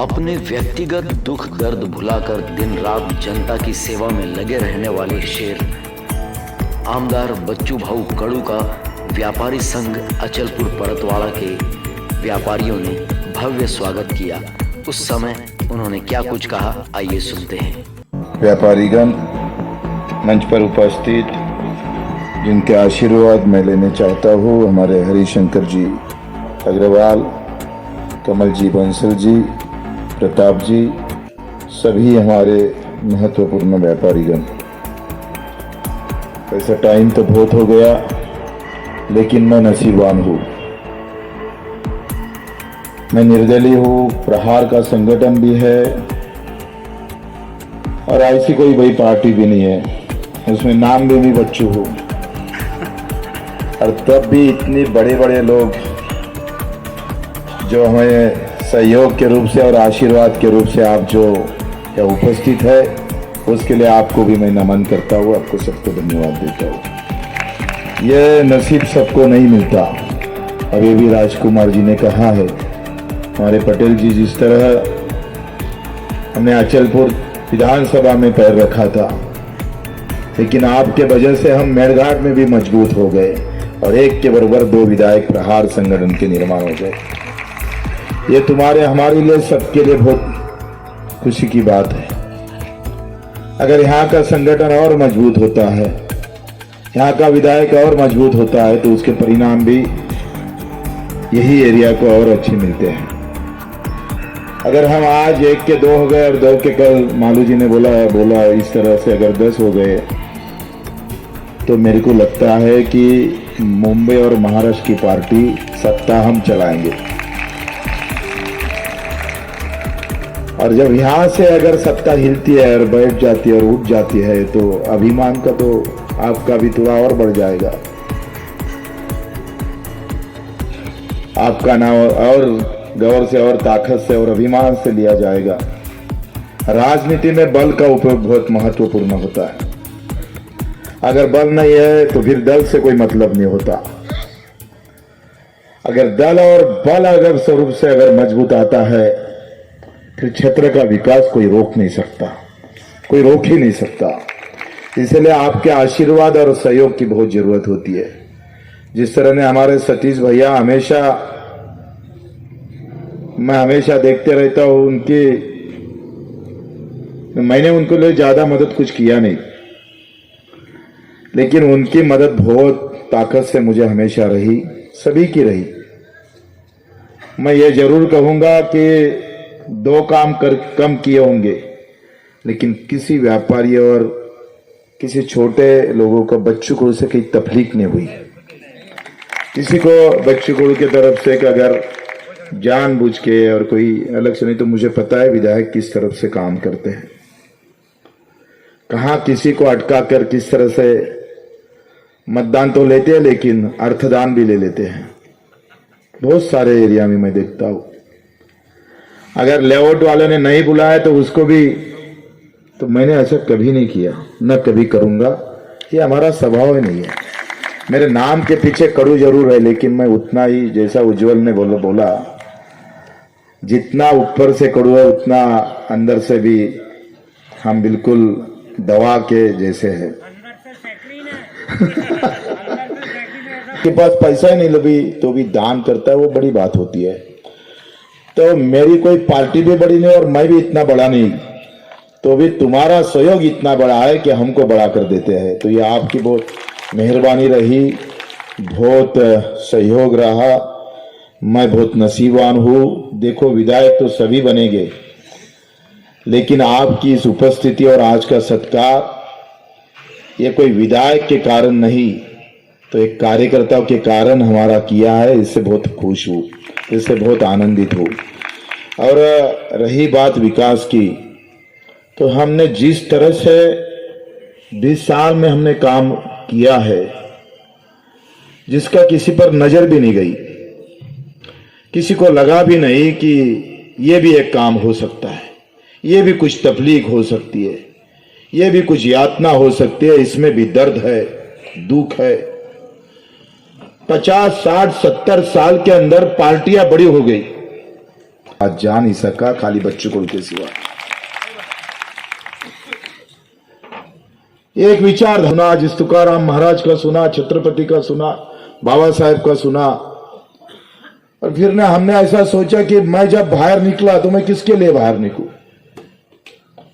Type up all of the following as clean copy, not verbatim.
अपने व्यक्तिगत दुख दर्द भुलाकर दिन रात जनता की सेवा में लगे रहने वाले शेर आमदार बच्चू भाऊ कड़ू का व्यापारी संघ अचलपुर परतवाड़ा के व्यापारियों ने भव्य स्वागत किया। उस समय उन्होंने क्या कुछ कहा, आइए सुनते हैं। व्यापारीगण, मंच पर उपस्थित जिनके आशीर्वाद मैं लेने चाहता हूँ, हमारे हरिशंकर जी अग्रवाल, कमल जी बंसल जी, प्रताप जी, सभी हमारे महत्वपूर्ण व्यापारीगण। ऐसा टाइम तो बहुत हो गया, लेकिन मैं नसीबवान हूँ। मैं निर्दलीय हूँ, प्रहार का संगठन भी है और ऐसी कोई बड़ी पार्टी भी नहीं है, उसमें नाम में भी बच्चू हूँ। और तब भी इतने बड़े बड़े लोग जो हमें सहयोग के रूप से और आशीर्वाद के रूप से आप जो या उपस्थित है, उसके लिए आपको भी मैं नमन करता हूँ, आपको सबको धन्यवाद देता हूँ। यह नसीब सबको नहीं मिलता। अभी भी राजकुमार जी ने कहा है, हमारे पटेल जी जिस तरह हमने अचलपुर विधानसभा में पैर रखा था, लेकिन आपके वजह से हम मेड़घाट में भी मजबूत हो गए और एक के बराबर 2 विधायक प्रहार संगठन के निर्माण हो गए। ये तुम्हारे हमारे लिए सबके लिए बहुत खुशी की बात है। अगर यहाँ का संगठन और मजबूत होता है, यहाँ का विधायक और मजबूत होता है, तो उसके परिणाम भी यही एरिया को और अच्छे मिलते हैं। अगर हम आज 1 के 2 हो गए और 2 के कल मालू जी ने बोला इस तरह से अगर 10 हो गए, तो मेरे को लगता है कि मुंबई और महाराष्ट्र की पार्टी सत्ता हम चलाएंगे। और जब यहाँ से अगर सत्ता हिलती है और बैठ जाती है और उठ जाती है, तो अभिमान का तो आपका भी थोड़ा और बढ़ जाएगा। आपका नाम और गौर से और ताकत से और अभिमान से लिया जाएगा। राजनीति में बल का उपयोग बहुत महत्वपूर्ण होता है। अगर बल नहीं है तो फिर दल से कोई मतलब नहीं होता। अगर दल और बल अगर स्वरूप से अगर मजबूत आता है, फिर क्षेत्र का विकास कोई रोक नहीं सकता, कोई रोक ही नहीं सकता। इसलिए आपके आशीर्वाद और सहयोग की बहुत जरूरत होती है। जिस तरह ने हमारे सतीश भैया मैं हमेशा देखते रहता हूं उनके, मैंने उनको लिए ज्यादा मदद कुछ किया नहीं, लेकिन उनकी मदद बहुत ताकत से मुझे हमेशा रही, सभी की रही। मैं ये जरूर कहूंगा कि 2 काम कम किए होंगे, लेकिन किसी व्यापारी और किसी छोटे लोगों को बच्चू कुड़ से कोई तकलीफ नहीं हुई। किसी को बच्चू कुड़ की तरफ से अगर जानबूझ के और कोई अलग से नहीं, तो मुझे पता है विधायक किस तरफ से काम करते हैं, कहाँ किसी को अटका कर किस तरह से मतदान तो लेते हैं, लेकिन अर्थदान भी ले लेते हैं। बहुत सारे एरिया में मैं देखता हूं। अगर लेआउट वाले ने नहीं बुलाया तो उसको भी, तो मैंने ऐसा कभी नहीं किया, न कभी करूंगा। ये हमारा स्वभाव ही नहीं है। मेरे नाम के पीछे कड़ू जरूर है, लेकिन मैं उतना ही, जैसा उज्जवल ने बोला जितना ऊपर से कड़ू है, उतना अंदर से भी हम बिल्कुल दवा के जैसे है। के पास पैसा ही नहीं लगी तो भी दान करता है, वो बड़ी बात होती है। तो मेरी कोई पार्टी भी बड़ी नहीं और मैं भी इतना बड़ा नहीं, तो भी तुम्हारा सहयोग इतना बड़ा है कि हमको बड़ा कर देते हैं। तो ये आपकी बहुत मेहरबानी रही, बहुत सहयोग रहा। मैं बहुत नसीबवान हूँ। देखो, विधायक तो सभी बनेंगे, लेकिन आपकी इस उपस्थिति और आज का सत्कार, ये कोई विधायक के कारण नहीं, तो एक कार्यकर्ताओं के कारण हमारा किया है। इससे बहुत खुश हूँ, इससे बहुत आनंदित हूँ। और रही बात विकास की, तो हमने जिस तरह से 20 साल में हमने काम किया है, जिसका किसी पर नजर भी नहीं गई, किसी को लगा भी नहीं कि ये भी एक काम हो सकता है, ये भी कुछ तकलीफ हो सकती है, ये भी कुछ यातना हो सकती है, इसमें भी दर्द है, दुख है। 50, 60, 70 साल के अंदर पार्टियां बड़ी हो गई, आज जा नहीं सका खाली बच्चू कुल के सिवा। एक विचार सुना, जिस तुकाराम महाराज का सुना, छत्रपति का सुना, बाबा साहेब का सुना, और फिर ना हमने ऐसा सोचा कि मैं जब बाहर निकला तो मैं किसके लिए बाहर निकलूं?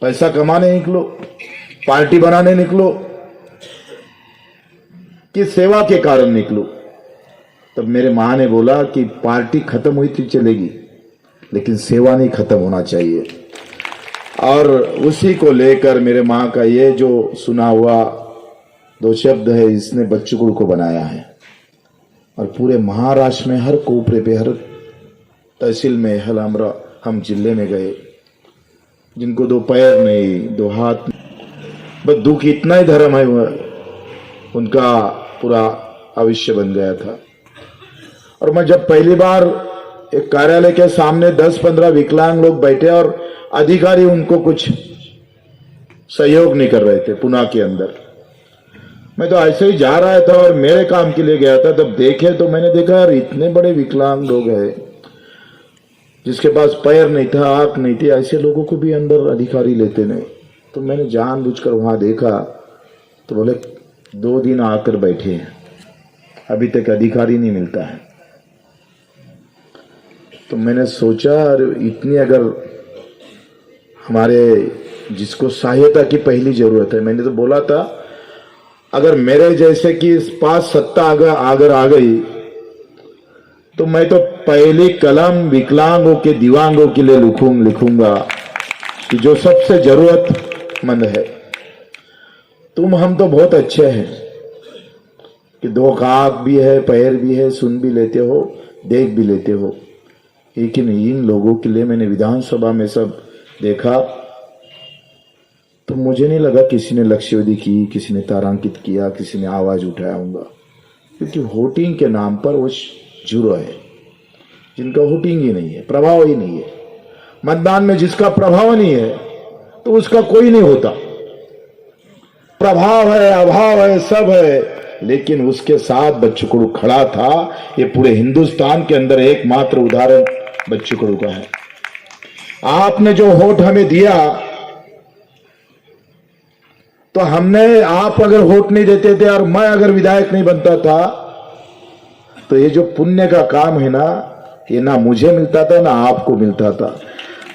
पैसा कमाने निकलो, पार्टी बनाने निकलो, कि सेवा के कारण निकलो? तब मेरे मां ने बोला कि पार्टी खत्म हुई थी चलेगी, लेकिन सेवा नहीं खत्म होना चाहिए। और उसी को लेकर मेरे मां का ये जो सुना हुआ 2 शब्द है, इसने बच्चू को बनाया है। और पूरे महाराष्ट्र में हर कोपरे पे, हर तहसील में, हम जिले में गए, जिनको 2 पैर नहीं, 2 हाथ, बस दुख इतना ही धर्म है, उनका पूरा भविष्य बन गया था। और मैं जब पहली बार एक कार्यालय के सामने 10-15 विकलांग लोग बैठे और अधिकारी उनको कुछ सहयोग नहीं कर रहे थे पुणे के अंदर, मैं तो ऐसे ही जा रहा था और मेरे काम के लिए गया था। तब देखे तो मैंने देखा यार इतने बड़े विकलांग लोग हैं, जिसके पास पैर नहीं था, आंख नहीं थी, ऐसे लोगों को भी अंदर अधिकारी लेते नहीं। तो मैंने जानबूझकर वहां देखा तो बोले 2 दिन आकर बैठे हैं, अभी तक अधिकारी नहीं मिलता है। तो मैंने सोचा इतनी अगर हमारे जिसको सहायता की पहली जरूरत है, मैंने तो बोला था अगर मेरे जैसे कि इस पास सत्ता अगर आ गई तो मैं तो पहली कलम विकलांगों के, दिव्यांगों के लिए लिखूंगा कि जो सबसे जरूरतमंद है। हम तो बहुत अच्छे हैं कि 2 आंख भी है, पैर भी है, सुन भी लेते हो, देख भी लेते हो, लेकिन इन लोगों के लिए मैंने विधानसभा में सब देखा तो मुझे नहीं लगा किसी ने लक्ष्यवेधी की, किसी ने तारांकित किया, किसी ने आवाज उठाया होगा। क्योंकि वोटिंग के नाम पर वो जीरो है, जिनका वोटिंग ही नहीं है, प्रभाव ही नहीं है। मतदान में जिसका प्रभाव नहीं है तो उसका कोई नहीं होता। प्रभाव है, अभाव है, सब है, लेकिन उसके साथ बच्चू खड़ा था। ये पूरे हिंदुस्तान के अंदर एकमात्र उदाहरण बच्चू का है। आपने जो वोट हमें दिया, तो हमने, आप अगर वोट नहीं देते थे और मैं अगर विधायक नहीं बनता था, तो ये जो पुण्य का काम है ना, ये ना मुझे मिलता था ना आपको मिलता था।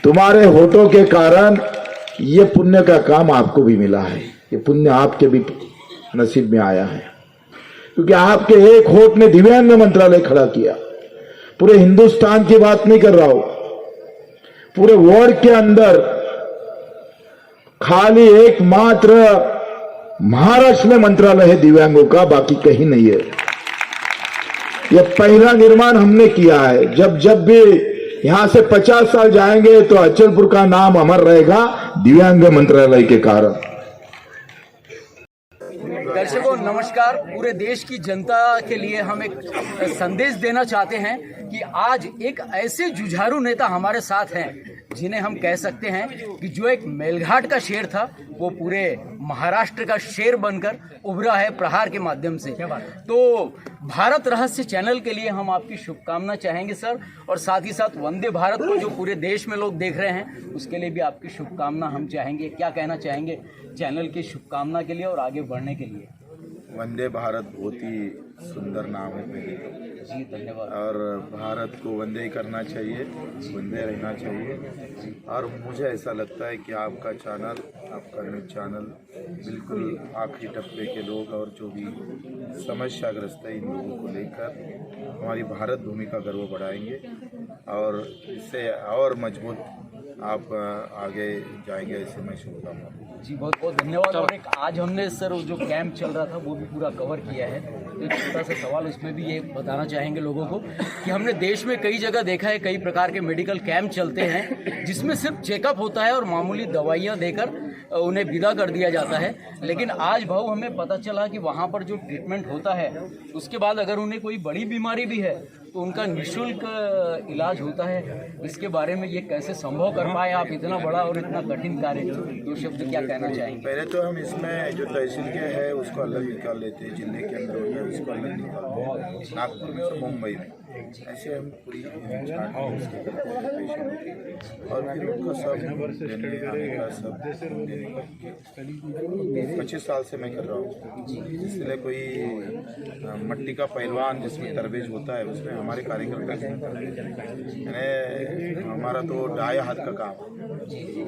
तुम्हारे वोटों के कारण ये पुण्य का काम आपको भी मिला है, ये पुण्य आपके भी नसीब में आया है। क्योंकि आपके एक वोट ने दिव्यांग मंत्रालय खड़ा किया। पूरे हिंदुस्तान की बात नहीं कर रहा हूं, पूरे वर्ल्ड के अंदर खाली एकमात्र महाराष्ट्र में मंत्रालय है दिव्यांगों का, बाकी कहीं नहीं है। यह पहला निर्माण हमने किया है। जब भी यहां से 50 साल जाएंगे तो अचलपुर का नाम अमर रहेगा दिव्यांग मंत्रालय के कारण। दर्शकों नमस्कार। पूरे देश की जनता के लिए हम एक संदेश देना चाहते हैं कि आज एक ऐसे जुझारू नेता हमारे साथ हैं जिन्हें हम कह सकते हैं कि जो एक मेलघाट का शेर था वो पूरे महाराष्ट्र का शेर बनकर उभरा है प्रहार के माध्यम से। तो भारत रहस्य चैनल के लिए हम आपकी शुभकामना चाहेंगे सर, और साथ ही साथ वंदे भारत को जो पूरे देश में लोग देख रहे हैं उसके लिए भी आपकी शुभकामना हम चाहेंगे। क्या कहना चाहेंगे चैनल की शुभकामना के लिए और आगे बढ़ने के लिए? वंदे भारत बहुत ही सुंदर नाम है मेरे जी धन्यवाद। और भारत को वंदे करना चाहिए, वंदे रहना चाहिए। और मुझे ऐसा लगता है कि आपका चैनल, आपका न्यूज चैनल बिल्कुल आखिरी टप्पे के लोग और जो भी समस्याग्रस्त है इन लोगों को लेकर हमारी भारत भूमि का गर्व बढ़ाएंगे और इससे और मजबूत आप आगे जाएंगे, ऐसे मैं शुभकामना। जी बहुत बहुत धन्यवाद। और एक आज हमने सर जो कैंप चल रहा था वो भी पूरा कवर किया है। तो एक छोटा सा सवाल इसमें भी ये बताना चाहेंगे लोगों को कि हमने देश में कई जगह देखा है, कई प्रकार के मेडिकल कैंप चलते हैं जिसमें सिर्फ चेकअप होता है और मामूली दवाइयाँ देकर उन्हें विदा कर दिया जाता है। लेकिन आज भाऊ हमें पता चला कि वहाँ पर जो ट्रीटमेंट होता है उसके बाद अगर उन्हें कोई बड़ी बीमारी भी है तो उनका निःशुल्क इलाज होता है। इसके बारे में ये कैसे संभव कर पाए आप, इतना बड़ा और इतना कठिन कार्य? 2 शब्द क्या कहना चाहेंगे? पहले तो हम इसमें जो तहसील के है उसको अलग निकाल लेते हैं, जिले के अंदर होता है उसको अलग निकालते हैं, नागपुर में और मुंबई में। ऐसे हम पूरी उसके करते हैं पेशेंट की, और फिर उनका सब लेने आने का सब 25 साल से मैं कर रहा हूँ। इसलिए कोई मट्टी का पहलवान जिसमें तरबेज होता है उसमें हमारे कार्यकर्ता यानी हमारा तो डाय हाथ का काम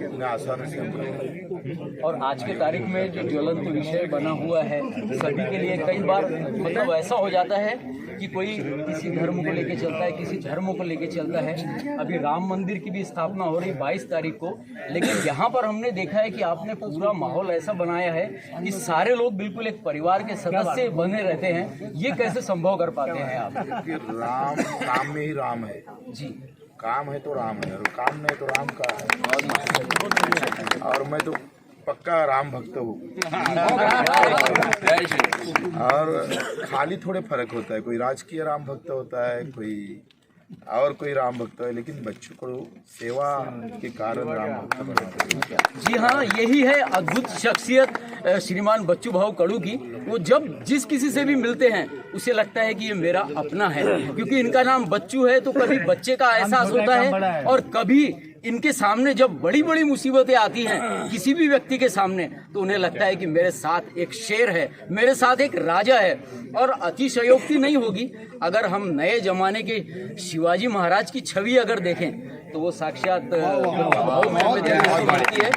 इतना आसान से हम करते हैं। और आज के तारीख में जो ज्वलंत विषय बना हुआ है सभी के लिए, कई बार मतलब ऐसा हो जाता है कि कोई किसी धर्म को लेके चलता है, किसी धर्म को लेके चलता है। अभी राम मंदिर की भी स्थापना हो रही 22 तारीख को, लेकिन यहाँ पर हमने देखा है कि आपने पूरा माहौल ऐसा बनाया है कि सारे लोग बिल्कुल एक परिवार के सदस्य बने रहते हैं। ये कैसे संभव कर पाते हैं आप? क्योंकि राम काम में ही राम है जी, काम है तो राम है, और काम नहीं तो राम का है। और मैं तो पक्का राम भक्त हूँ। और खाली थोड़े फर्क होता है, कोई राजकीय राम भक्त होता है, कोई और कोई राम भक्त है, लेकिन बच्चों को सेवा के कारण राम भक्त बनाते हैं। जी हाँ, यही है अद्भुत शख्सियत श्रीमान बच्चू भाऊ कड़ू की। वो जब जिस किसी से भी मिलते हैं उसे लगता है कि ये मेरा अपना है, क्योंकि इनका नाम बच्चू है तो कभी बच्चे का एहसास होता है, और कभी इनके सामने जब बड़ी बड़ी मुसीबतें आती हैं किसी भी व्यक्ति के सामने, तो उन्हें लगता है कि मेरे साथ एक शेर है, मेरे साथ एक राजा है। और अतिशयोक्ति नहीं होगी अगर हम नए जमाने के शिवाजी महाराज की छवि अगर देखें तो वो साक्षात बच्चू भाऊ में देखने को मिलती है।